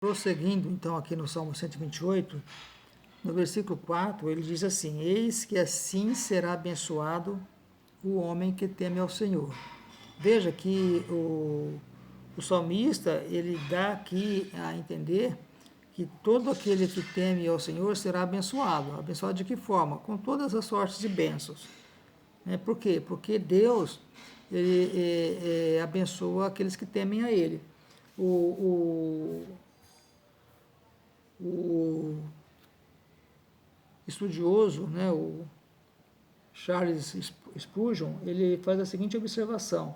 Prosseguindo, então, aqui no Salmo 128, no versículo 4, ele diz assim: Eis que assim será abençoado o homem que teme ao Senhor. Veja que o salmista, ele dá aqui a entender que todo aquele que teme ao Senhor será abençoado. Abençoado de que forma? Com todas as sortes de bênçãos. Por quê? Porque Deus, ele abençoa aqueles que temem a Ele. O, o estudioso, né, o Charles Spurgeon, ele faz a seguinte observação: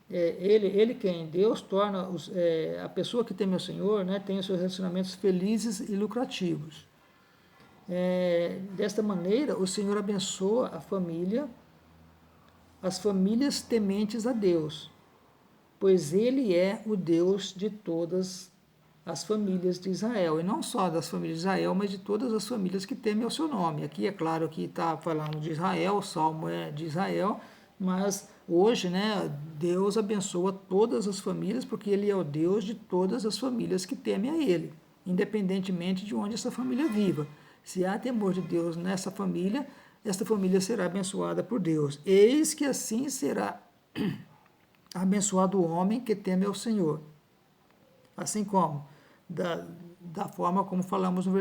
ele quem? Deus torna a pessoa que teme ao Senhor, né, tem os seus relacionamentos felizes e lucrativos. Desta maneira, o Senhor abençoa a família, as famílias tementes a Deus, pois Ele é o Deus de todas as famílias de Israel, e não só das famílias de Israel, mas de todas as famílias que temem ao seu nome. Aqui é claro que está falando de Israel, o Salmo é de Israel, mas hoje, né, Deus abençoa todas as famílias, porque Ele é o Deus de todas as famílias que temem a Ele, independentemente de onde essa família viva. Se há temor de Deus nessa família, esta família será abençoada por Deus. Eis que assim será abençoado o homem que teme ao Senhor. Assim como da forma como falamos nos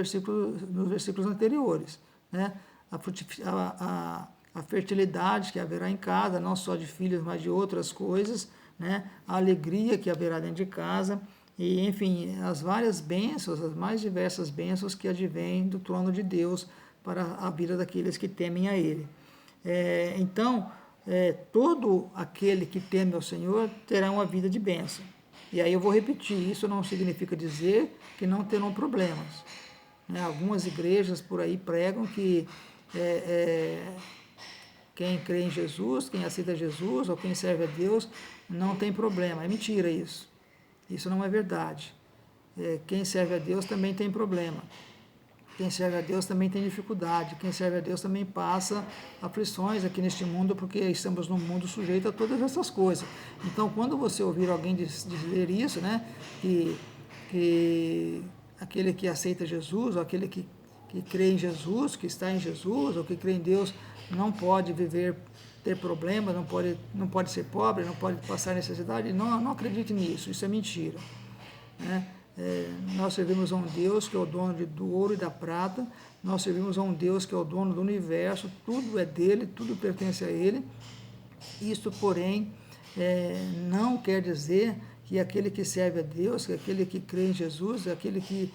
versículos anteriores, né? A fertilidade que haverá em casa, não só de filhos, mas de outras coisas, né? A alegria que haverá dentro de casa, e enfim, as várias bênçãos, as mais diversas bênçãos que advêm do trono de Deus para a vida daqueles que temem a Ele. Então, todo aquele que teme ao Senhor terá uma vida de bênção. E aí eu vou repetir, isso não significa dizer que não terão problemas. Algumas igrejas por aí pregam que quem crê em Jesus, quem aceita Jesus ou quem serve a Deus não tem problema. É mentira isso. Isso não é verdade. Quem serve a Deus também tem problema. Quem serve a Deus também tem dificuldade. Quem serve a Deus também passa aflições aqui neste mundo, porque estamos num mundo sujeito a todas essas coisas. Então, quando você ouvir alguém dizer isso, né, que aquele que aceita Jesus, ou aquele que crê em Jesus, que está em Jesus, ou que crê em Deus, não pode viver, ter problemas, não pode ser pobre, não pode passar necessidade, não acredite nisso, isso é mentira. Nós servimos a um Deus que é o dono do ouro e da prata, nós servimos a um Deus que é o dono do universo, tudo é dele, tudo pertence a ele. Isto, porém, não quer dizer que aquele que serve a Deus, que aquele que crê em Jesus, aquele que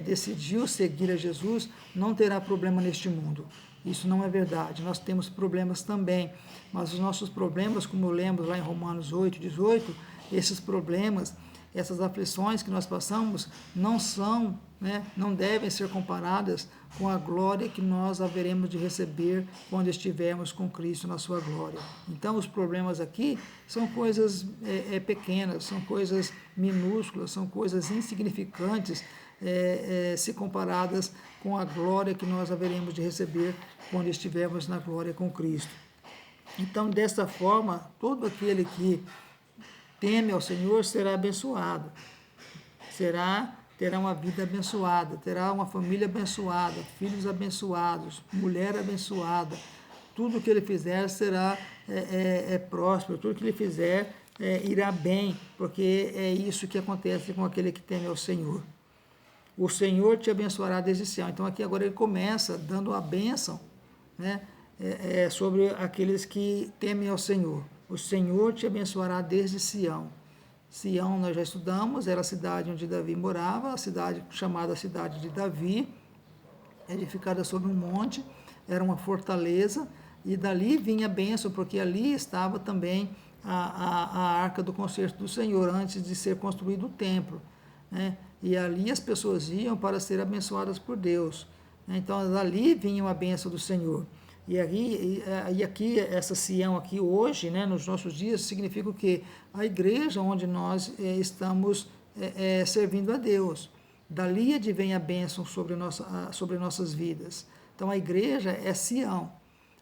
decidiu seguir a Jesus, não terá problema neste mundo. Isso não é verdade, nós temos problemas também, mas os nossos problemas, como lemos lá em Romanos 8:18, esses problemas, essas aflições que nós passamos não são, não devem ser comparadas com a glória que nós haveremos de receber quando estivermos com Cristo na sua glória. Então, os problemas aqui são coisas pequenas, são coisas minúsculas, são coisas insignificantes se comparadas com a glória que nós haveremos de receber quando estivermos na glória com Cristo. Então, desta forma, todo aquele que teme ao Senhor será abençoado, terá uma vida abençoada, terá uma família abençoada, filhos abençoados, mulher abençoada. Tudo que ele fizer será próspero, tudo que ele fizer irá bem, porque é isso que acontece com aquele que teme ao Senhor. O Senhor te abençoará desde Sião. Então aqui agora ele começa dando a bênção, né, sobre aqueles que temem ao Senhor. O Senhor te abençoará desde Sião. Sião nós já estudamos, era a cidade onde Davi morava, a cidade chamada Cidade de Davi, edificada sobre um monte, era uma fortaleza, e dali vinha a bênção, porque ali estava também a arca do concerto do Senhor, antes de ser construído o templo, né? E ali as pessoas iam para ser abençoadas por Deus. Então dali vinha a bênção do Senhor. E aqui, essa Sião aqui hoje, né, nos nossos dias, significa o quê? A igreja onde nós estamos servindo a Deus. Dali advém a bênção sobre nossas vidas. Então a igreja é Sião.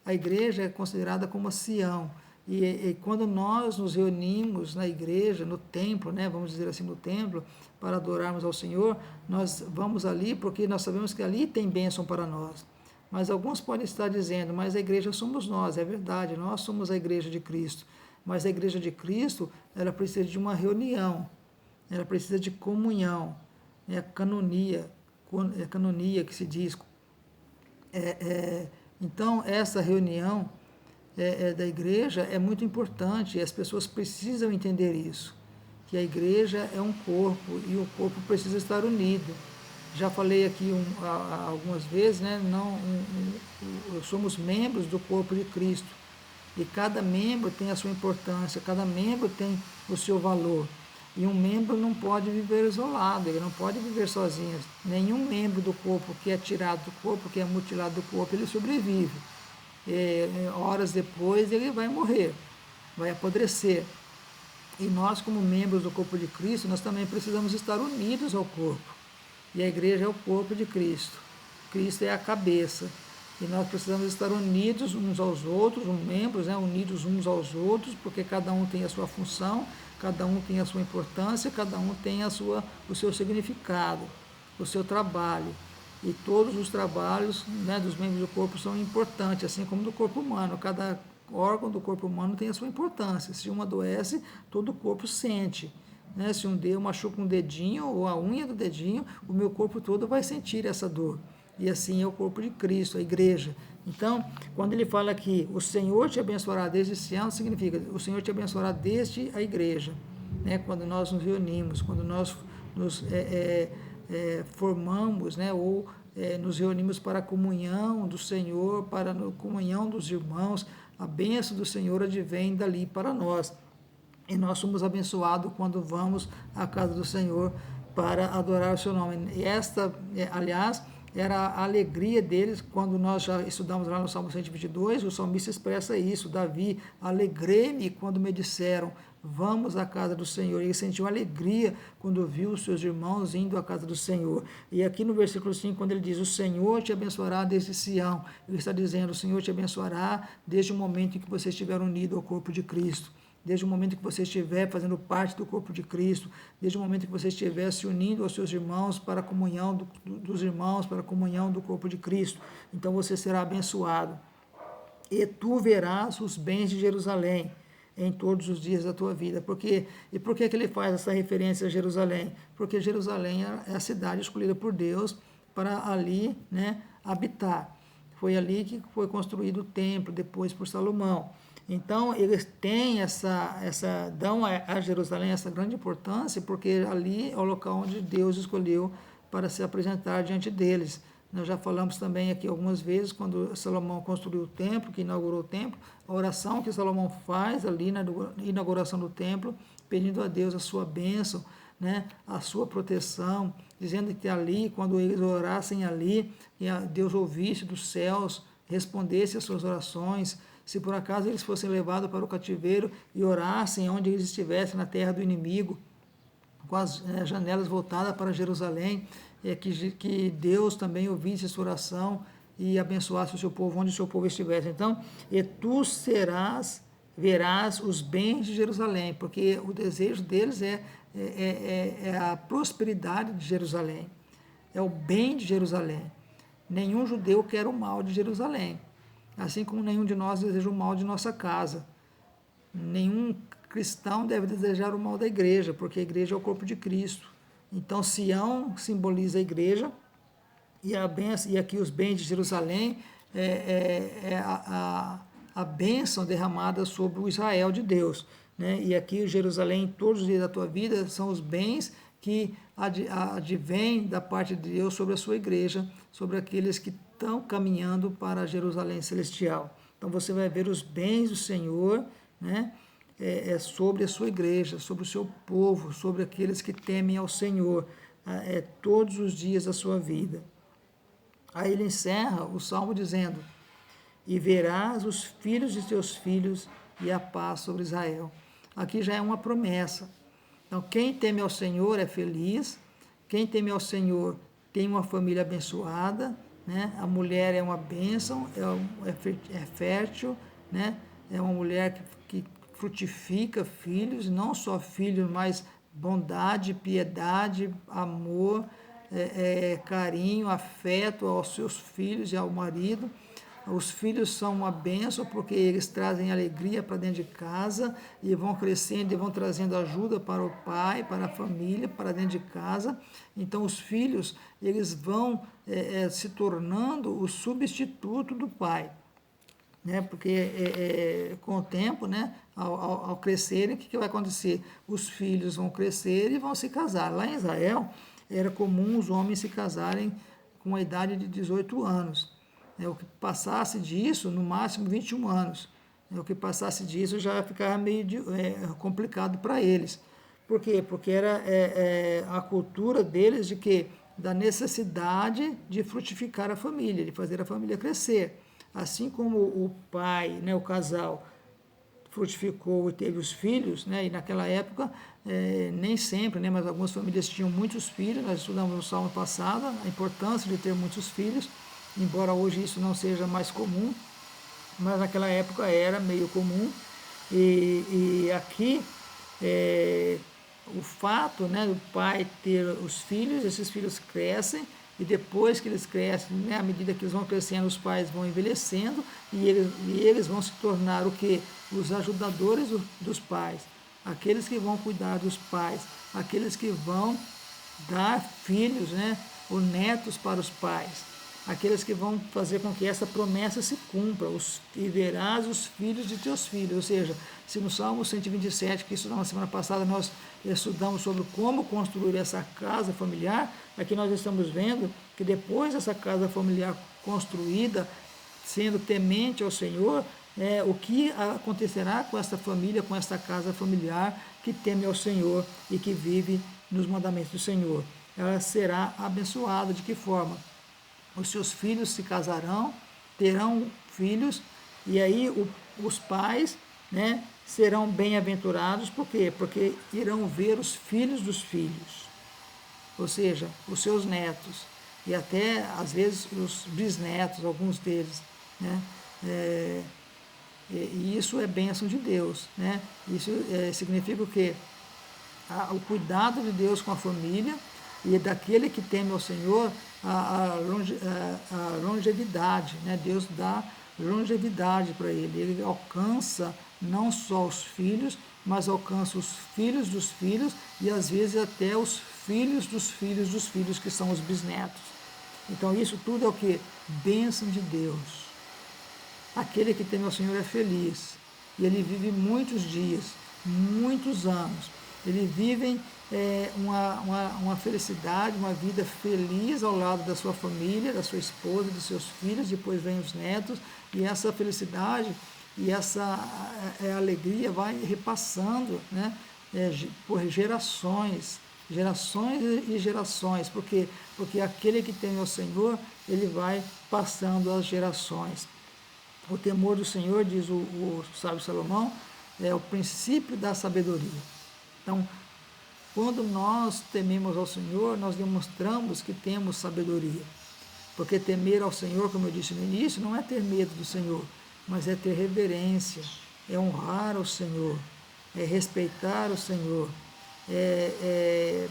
A igreja é considerada como Sião. E quando nós nos reunimos na igreja, no templo, né, vamos dizer assim, no templo, para adorarmos ao Senhor, nós vamos ali porque nós sabemos que ali tem bênção para nós. Mas alguns podem estar dizendo, mas a igreja somos nós, é verdade, nós somos a igreja de Cristo. Mas a igreja de Cristo, ela precisa de uma reunião, ela precisa de comunhão, é canonia que se diz. Então, essa reunião da igreja é muito importante e as pessoas precisam entender isso, que a igreja é um corpo e o corpo precisa estar unido. Já falei aqui algumas vezes, né? Somos membros do corpo de Cristo e cada membro tem a sua importância, cada membro tem o seu valor. E um membro não pode viver isolado, ele não pode viver sozinho. Nenhum membro do corpo que é tirado do corpo, que é mutilado do corpo, ele sobrevive. Horas depois ele vai morrer, vai apodrecer. E nós, como membros do corpo de Cristo, nós também precisamos estar unidos ao corpo. E a igreja é o corpo de Cristo. Cristo é a cabeça. E nós precisamos estar unidos uns aos outros, os membros, né, unidos uns aos outros, porque cada um tem a sua função, cada um tem a sua importância, cada um tem o seu significado, o seu trabalho. E todos os trabalhos, né, dos membros do corpo são importantes, assim como do corpo humano. Cada órgão do corpo humano tem a sua importância. Se um adoece, todo o corpo sente. Né? Se um dedo machuca um dedinho ou a unha do dedinho, o meu corpo todo vai sentir essa dor. E assim é o corpo de Cristo, a igreja. Então, quando ele fala que o Senhor te abençoará desde Sião, significa o Senhor te abençoará desde a igreja. Né? Quando nós nos reunimos, quando nós nos formamos, né? Ou nos reunimos para a comunhão do Senhor, para a comunhão dos irmãos, a bênção do Senhor advém dali para nós. E nós somos abençoados quando vamos à casa do Senhor para adorar o seu nome. E esta, aliás, era a alegria deles, quando nós já estudamos lá no Salmo 122, o salmista expressa isso, Davi, alegrei-me quando me disseram, vamos à casa do Senhor. Ele sentiu alegria quando viu os seus irmãos indo à casa do Senhor. E aqui no versículo 5, quando ele diz, o Senhor te abençoará desde Sião, ele está dizendo, o Senhor te abençoará desde o momento em que você estiver unido ao corpo de Cristo. Desde o momento que você estiver fazendo parte do corpo de Cristo, desde o momento que você estiver se unindo aos seus irmãos para a comunhão dos irmãos, para a comunhão do corpo de Cristo, então você será abençoado. E tu verás os bens de Jerusalém em todos os dias da tua vida. E por que ele faz essa referência a Jerusalém? Porque Jerusalém é a cidade escolhida por Deus para ali, né, habitar. Foi ali que foi construído o templo, depois por Salomão. Então, eles têm dão a Jerusalém essa grande importância, porque ali é o local onde Deus escolheu para se apresentar diante deles. Nós já falamos também aqui algumas vezes, quando Salomão construiu o templo, que inaugurou o templo, a oração que Salomão faz ali na inauguração do templo, pedindo a Deus a sua bênção, né, a sua proteção, dizendo que ali, quando eles orassem ali, que Deus ouvisse dos céus, respondesse as suas orações. Se por acaso eles fossem levados para o cativeiro e orassem onde eles estivessem, na terra do inimigo, com as janelas voltadas para Jerusalém, que Deus também ouvisse essa oração e abençoasse o seu povo onde o seu povo estivesse. Então, e tu verás os bens de Jerusalém, porque o desejo deles é a prosperidade de Jerusalém, é o bem de Jerusalém. Nenhum judeu quer o mal de Jerusalém, assim como nenhum de nós deseja o mal de nossa casa. Nenhum cristão deve desejar o mal da igreja, porque a igreja é o corpo de Cristo. Então, Sião simboliza a igreja, e aqui os bens de Jerusalém a bênção derramada sobre o Israel de Deus. Né? E aqui Jerusalém, todos os dias da tua vida, são os bens que advêm da parte de Deus sobre a sua igreja, sobre aqueles que estão caminhando para Jerusalém celestial. Então você vai ver os bens do Senhor, né? Sobre a sua igreja, sobre o seu povo, sobre aqueles que temem ao Senhor, todos os dias da sua vida. Aí ele encerra o salmo dizendo, e verás os filhos de teus filhos e a paz sobre Israel. Aqui já é uma promessa. Então, quem teme ao Senhor é feliz, quem teme ao Senhor tem uma família abençoada, né? A mulher é uma bênção, é fértil, né? é uma mulher que frutifica filhos, não só filhos, mas bondade, piedade, amor, carinho, afeto aos seus filhos e ao marido. Os filhos são uma bênção porque eles trazem alegria para dentro de casa e vão crescendo e vão trazendo ajuda para o pai, para a família, para dentro de casa. Então os filhos eles vão se tornando o substituto do pai, né? Porque com o tempo, né, ao crescerem, o que vai acontecer? Os filhos vão crescer e vão se casar. Lá em Israel era comum os homens se casarem com a idade de 18 anos. O que passasse disso, no máximo 21 anos. O que passasse disso já ficava meio complicado para eles. Por quê? Porque era a cultura deles de que da necessidade de frutificar a família, de fazer a família crescer. Assim como o pai, né, o casal, frutificou e teve os filhos, né, e naquela época, nem sempre, né, mas algumas famílias tinham muitos filhos. Nós estudamos no Salmo passado a importância de ter muitos filhos, embora hoje isso não seja mais comum, mas naquela época era meio comum. E aqui, o fato, né, do pai ter os filhos, esses filhos crescem, e depois que eles crescem, né, à medida que eles vão crescendo, os pais vão envelhecendo, e eles vão se tornar o quê? Os ajudadores dos pais, aqueles que vão cuidar dos pais, aqueles que vão dar filhos, né, ou netos para os pais, aqueles que vão fazer com que essa promessa se cumpra, e verás os filhos de teus filhos. Ou seja, se no Salmo 127, que estudamos na semana passada, nós estudamos sobre como construir essa casa familiar, aqui nós estamos vendo que depois dessa casa familiar construída, sendo temente ao Senhor, o que acontecerá com essa família, com essa casa familiar que teme ao Senhor e que vive nos mandamentos do Senhor? Ela será abençoada. De que forma? Os seus filhos se casarão, terão filhos, e aí os pais, né, serão bem-aventurados. Por quê? Porque irão ver os filhos dos filhos, ou seja, os seus netos, e até, às vezes, os bisnetos, alguns deles, né? E isso é bênção de Deus, né? Isso significa o quê? O cuidado de Deus com a família, e daquele que teme ao Senhor, a longevidade, né? Deus dá longevidade para ele. Ele alcança não só os filhos, mas alcança os filhos dos filhos, e às vezes até os filhos dos filhos dos filhos, que são os bisnetos. Então isso tudo é o que? Bênção de Deus. Aquele que teme ao Senhor é feliz, e ele vive muitos dias, muitos anos. Eles vivem uma felicidade, uma vida feliz ao lado da sua família, da sua esposa, dos seus filhos. Depois vem os netos, e essa felicidade e essa alegria vai repassando, né, por gerações e gerações. Por quê? Porque aquele que teme ao Senhor, ele vai passando as gerações. O temor do Senhor, diz o sábio Salomão, é o princípio da sabedoria. Então, quando nós tememos ao Senhor, nós demonstramos que temos sabedoria. Porque temer ao Senhor, como eu disse no início, não é ter medo do Senhor, mas é ter reverência, é honrar o Senhor, é respeitar o Senhor, é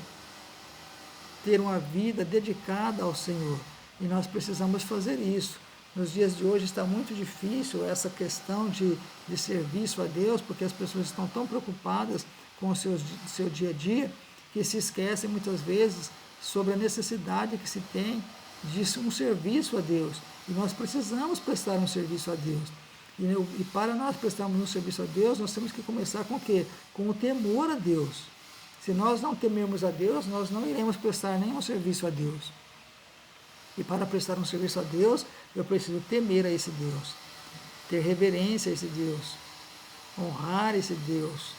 ter uma vida dedicada ao Senhor. E nós precisamos fazer isso. Nos dias de hoje está muito difícil essa questão de serviço a Deus, porque as pessoas estão tão preocupadas com o seu dia a dia, que se esquecem muitas vezes sobre a necessidade que se tem de um serviço a Deus. E nós precisamos prestar um serviço a Deus. E para nós prestarmos um serviço a Deus, nós temos que começar com o quê? Com o temor a Deus. Se nós não temermos a Deus, nós não iremos prestar nenhum serviço a Deus. E para prestar um serviço a Deus, eu preciso temer a esse Deus, ter reverência a esse Deus, honrar esse Deus,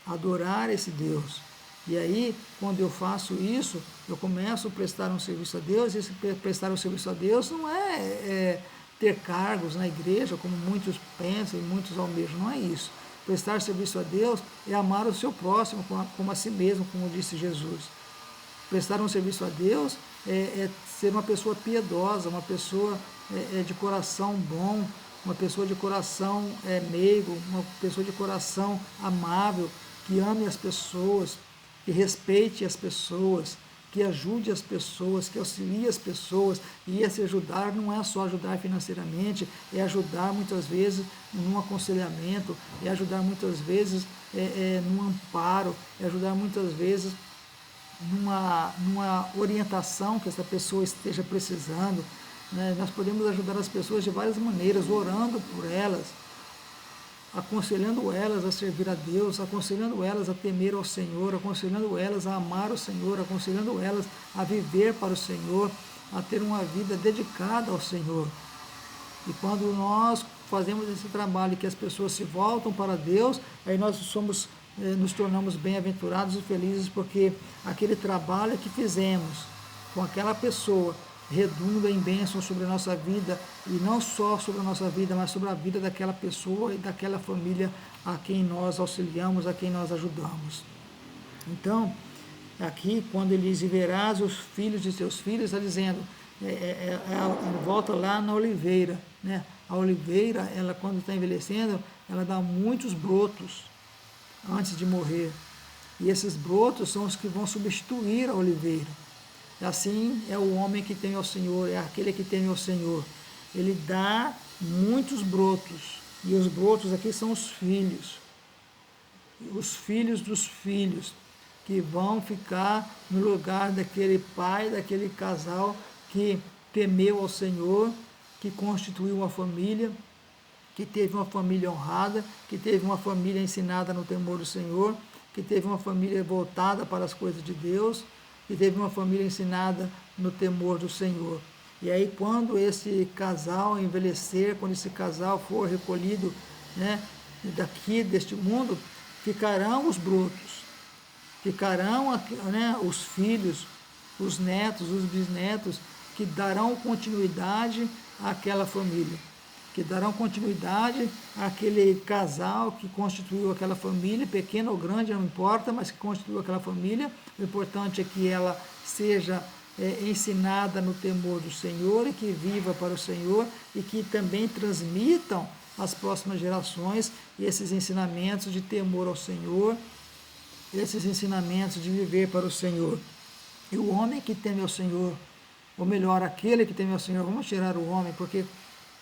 adorar esse Deus. E aí, quando eu faço isso, eu começo a prestar um serviço a Deus. E esse prestar um serviço a Deus não é ter cargos na igreja, como muitos pensam e muitos almejam. Não é isso. Prestar serviço a Deus é amar o seu próximo como a si mesmo, como disse Jesus. Prestar um serviço a Deus é ser uma pessoa piedosa, uma pessoa de coração bom, uma pessoa de coração meigo, uma pessoa de coração amável, que ame as pessoas, que respeite as pessoas, que ajude as pessoas, que auxilie as pessoas. E esse ajudar não é só ajudar financeiramente, é ajudar muitas vezes num aconselhamento, é ajudar muitas vezes num amparo, é ajudar muitas vezes numa orientação que essa pessoa esteja precisando. Né? Nós podemos ajudar as pessoas de várias maneiras, orando por elas, aconselhando elas a servir a Deus, aconselhando elas a temer ao Senhor, aconselhando elas a amar o Senhor, aconselhando elas a viver para o Senhor, a ter uma vida dedicada ao Senhor. E quando nós fazemos esse trabalho que as pessoas se voltam para Deus, aí nós nos tornamos bem-aventurados e felizes, porque aquele trabalho que fizemos com aquela pessoa redunda em bênção sobre a nossa vida, e não só sobre a nossa vida, mas sobre a vida daquela pessoa e daquela família a quem nós auxiliamos, a quem nós ajudamos. Então, aqui, quando ele diz, e verás os filhos de seus filhos, está dizendo, volta lá na oliveira, né? A oliveira, ela quando está envelhecendo, ela dá muitos brotos antes de morrer. E esses brotos são os que vão substituir a oliveira. Assim é o homem que teme ao Senhor, é aquele que teme ao Senhor. Ele dá muitos brotos. E os brotos aqui são os filhos dos filhos, que vão ficar no lugar daquele pai, daquele casal que temeu ao Senhor, que constituiu uma família, que teve uma família honrada, que teve uma família ensinada no temor do Senhor, que teve uma família voltada para as coisas de Deus, que teve uma família ensinada no temor do Senhor. E aí, quando esse casal envelhecer, quando esse casal for recolhido, né, daqui, deste mundo, ficarão os brotos, ficarão, né, os filhos, os netos, os bisnetos, que darão continuidade àquela família, que darão continuidade àquele casal que constituiu aquela família, pequena ou grande, não importa, mas que constituiu aquela família. O importante é que ela seja ensinada no temor do Senhor e que viva para o Senhor, e que também transmitam às próximas gerações esses ensinamentos de temor ao Senhor, esses ensinamentos de viver para o Senhor. E o homem que teme ao Senhor, ou melhor, aquele que teme ao Senhor, vamos tirar o homem, porque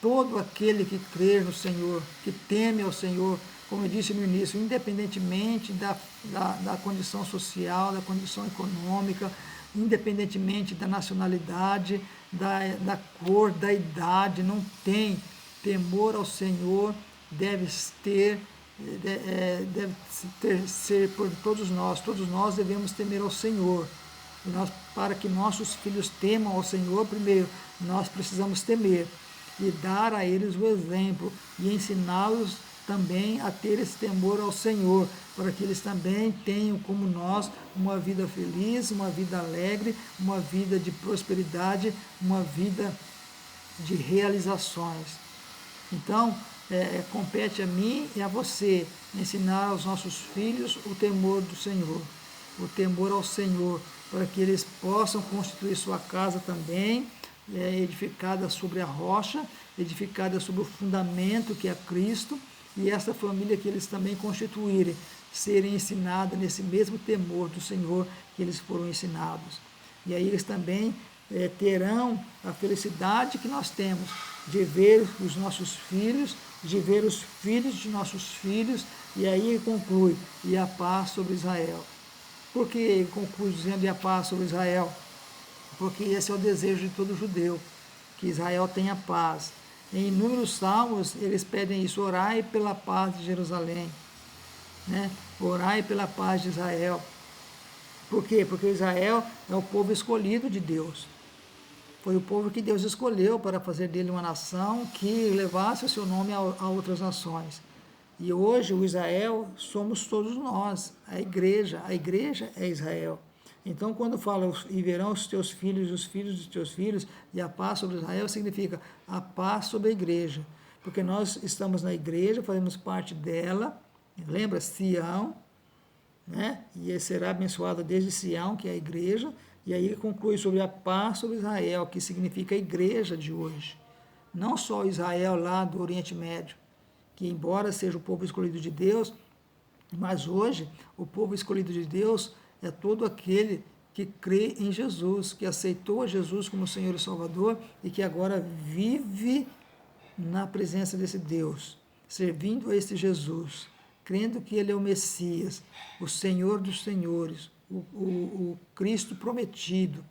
todo aquele que crê no Senhor, que teme ao Senhor, como eu disse no início, independentemente da condição social, da condição econômica, independentemente da nacionalidade, da cor, da idade, não tem temor ao Senhor, deve ser por todos nós devemos temer ao Senhor. E para que nossos filhos temam ao Senhor, primeiro, nós precisamos temer e dar a eles o exemplo e ensiná-los também a ter esse temor ao Senhor, para que eles também tenham, como nós, uma vida feliz, uma vida alegre, uma vida de prosperidade, uma vida de realizações. Então, compete a mim e a você ensinar aos nossos filhos o temor do Senhor, o temor ao Senhor, para que eles possam constituir sua casa também, edificada sobre a rocha, edificada sobre o fundamento que é Cristo, e essa família que eles também constituírem, serem ensinadas nesse mesmo temor do Senhor que eles foram ensinados. E aí eles também terão a felicidade que nós temos de ver os nossos filhos, de ver os filhos de nossos filhos, e aí ele conclui, e a paz sobre Israel. Por que ele conclui dizendo e a paz sobre Israel? Porque esse é o desejo de todo judeu, que Israel tenha paz. Em inúmeros salmos, eles pedem isso, orai pela paz de Jerusalém, né? Orai pela paz de Israel. Por quê? Porque Israel é o povo escolhido de Deus. Foi o povo que Deus escolheu para fazer dele uma nação que levasse o seu nome a outras nações. E hoje o Israel somos todos nós, a igreja é Israel. Então, quando fala, e verão os teus filhos, os filhos dos teus filhos, e a paz sobre Israel, significa a paz sobre a igreja. Porque nós estamos na igreja, fazemos parte dela, lembra, Sião, né? E será abençoado desde Sião, que é a igreja, e aí ele conclui sobre a paz sobre Israel, que significa a igreja de hoje. não só Israel lá do Oriente Médio, que embora seja o povo escolhido de Deus, mas hoje o povo escolhido de Deus é todo aquele que crê em Jesus, que aceitou a Jesus como Senhor e Salvador e que agora vive na presença desse Deus, servindo a esse Jesus, crendo que Ele é o Messias, o Senhor dos Senhores, o Cristo prometido,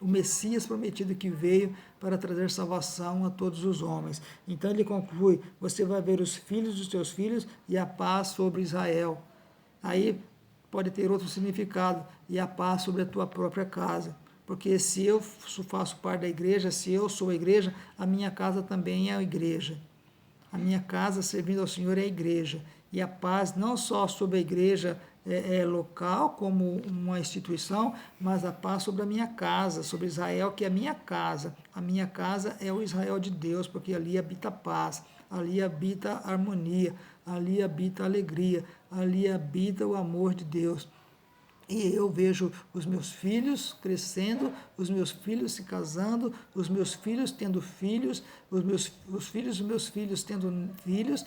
o Messias prometido que veio para trazer salvação a todos os homens. Então ele conclui: você vai ver os filhos dos teus filhos e a paz sobre Israel. Aí pode ter outro significado, e a paz sobre a tua própria casa. Porque se eu faço parte da igreja, se eu sou a igreja, a minha casa também é a igreja. A minha casa, servindo ao Senhor, é a igreja. E a paz não só sobre a igreja local, como uma instituição, mas a paz sobre a minha casa, sobre Israel, que é a minha casa. A minha casa é o Israel de Deus, porque ali habita a paz, ali habita a harmonia, ali habita a alegria, ali habita o amor de Deus. E eu vejo os meus filhos crescendo, os meus filhos se casando, os meus filhos tendo filhos, os filhos dos meus filhos tendo filhos,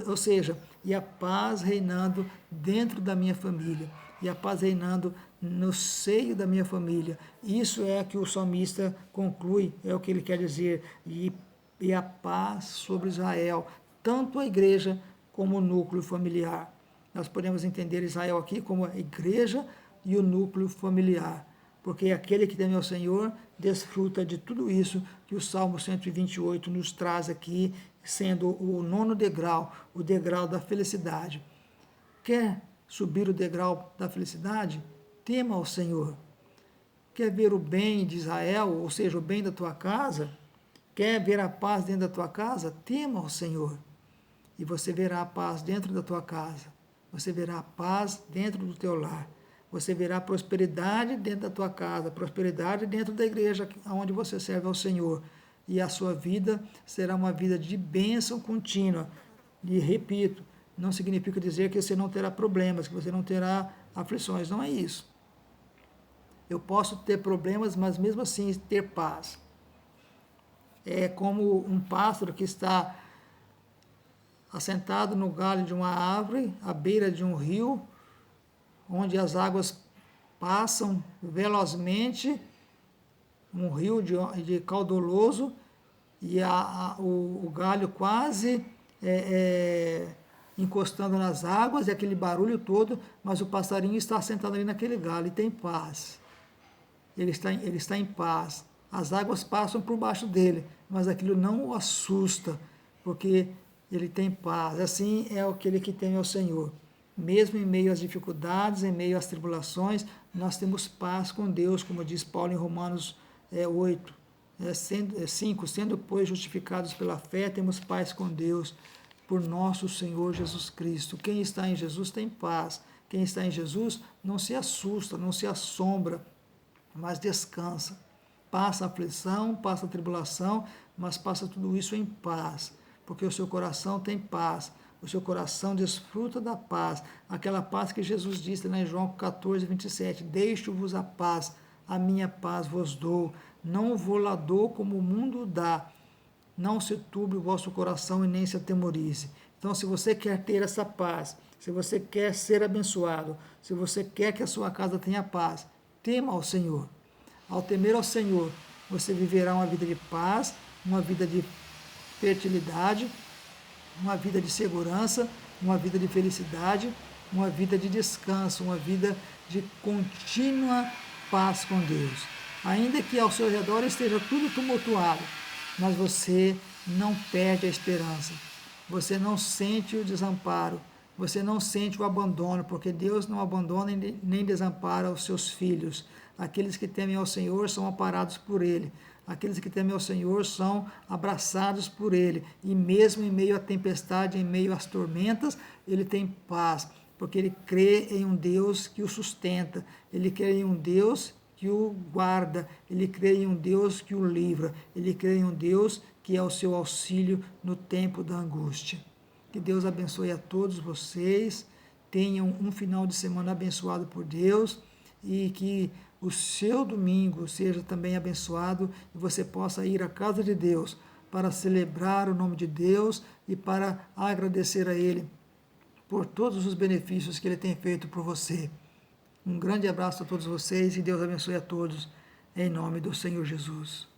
ou seja, e a paz reinando dentro da minha família, e a paz reinando no seio da minha família. Isso é que o salmista conclui, é o que ele quer dizer, e a paz sobre Israel, tanto a igreja como o núcleo familiar. Nós podemos entender Israel aqui como a igreja e o núcleo familiar, porque aquele que teme ao Senhor desfruta de tudo isso que o Salmo 128 nos traz aqui, sendo o 9º degrau, o degrau da felicidade. Quer subir o degrau da felicidade? Tema ao Senhor. Quer ver o bem de Israel, ou seja, o bem da tua casa? Quer ver a paz dentro da tua casa? Tema ao Senhor. E você verá a paz dentro da tua casa. Você verá a paz dentro do teu lar. Você verá prosperidade dentro da tua casa, prosperidade dentro da igreja onde você serve ao Senhor. E a sua vida será uma vida de bênção contínua. E repito, não significa dizer que você não terá problemas, que você não terá aflições. Não é isso. Eu posso ter problemas, mas mesmo assim ter paz. É como um pássaro que está assentado no galho de uma árvore, à beira de um rio, onde as águas passam velozmente, um rio de caudaloso, e o galho quase encostando nas águas, e aquele barulho todo, mas o passarinho está sentado ali naquele galho e tem paz. Ele está em paz. As águas passam por baixo dele, mas aquilo não o assusta, porque ele tem paz. Assim é aquele que teme ao Senhor. Mesmo em meio às dificuldades, em meio às tribulações, nós temos paz com Deus, como diz Paulo em Romanos 8, 5. Sendo, pois, justificados pela fé, temos paz com Deus, por nosso Senhor Jesus Cristo. Quem está em Jesus tem paz. Quem está em Jesus não se assusta, não se assombra, mas descansa. Passa a aflição, passa a tribulação, mas passa tudo isso em paz, porque o seu coração tem paz, o seu coração desfruta da paz, aquela paz que Jesus disse lá em João 14, 27, deixo-vos a paz, a minha paz vos dou, não vou lá dou como o mundo dá, não se turbe o vosso coração e nem se atemorize. Então, se você quer ter essa paz, se você quer ser abençoado, se você quer que a sua casa tenha paz, tema ao Senhor. Ao temer ao Senhor, você viverá uma vida de paz, uma vida de fertilidade, uma vida de segurança, uma vida de felicidade, uma vida de descanso, uma vida de contínua paz com Deus. Ainda que ao seu redor esteja tudo tumultuado, mas você não perde a esperança, você não sente o desamparo, você não sente o abandono, porque Deus não abandona nem desampara os seus filhos. Aqueles que temem ao Senhor são amparados por Ele. Aqueles que temem ao Senhor são abraçados por Ele. E mesmo em meio à tempestade, em meio às tormentas, Ele tem paz, porque Ele crê em um Deus que o sustenta. Ele crê em um Deus que o guarda. Ele crê em um Deus que o livra. Ele crê em um Deus que é o seu auxílio no tempo da angústia. Que Deus abençoe a todos vocês. Tenham um final de semana abençoado por Deus e que o seu domingo seja também abençoado e você possa ir à casa de Deus para celebrar o nome de Deus e para agradecer a Ele por todos os benefícios que Ele tem feito por você. Um grande abraço a todos vocês e Deus abençoe a todos, em nome do Senhor Jesus.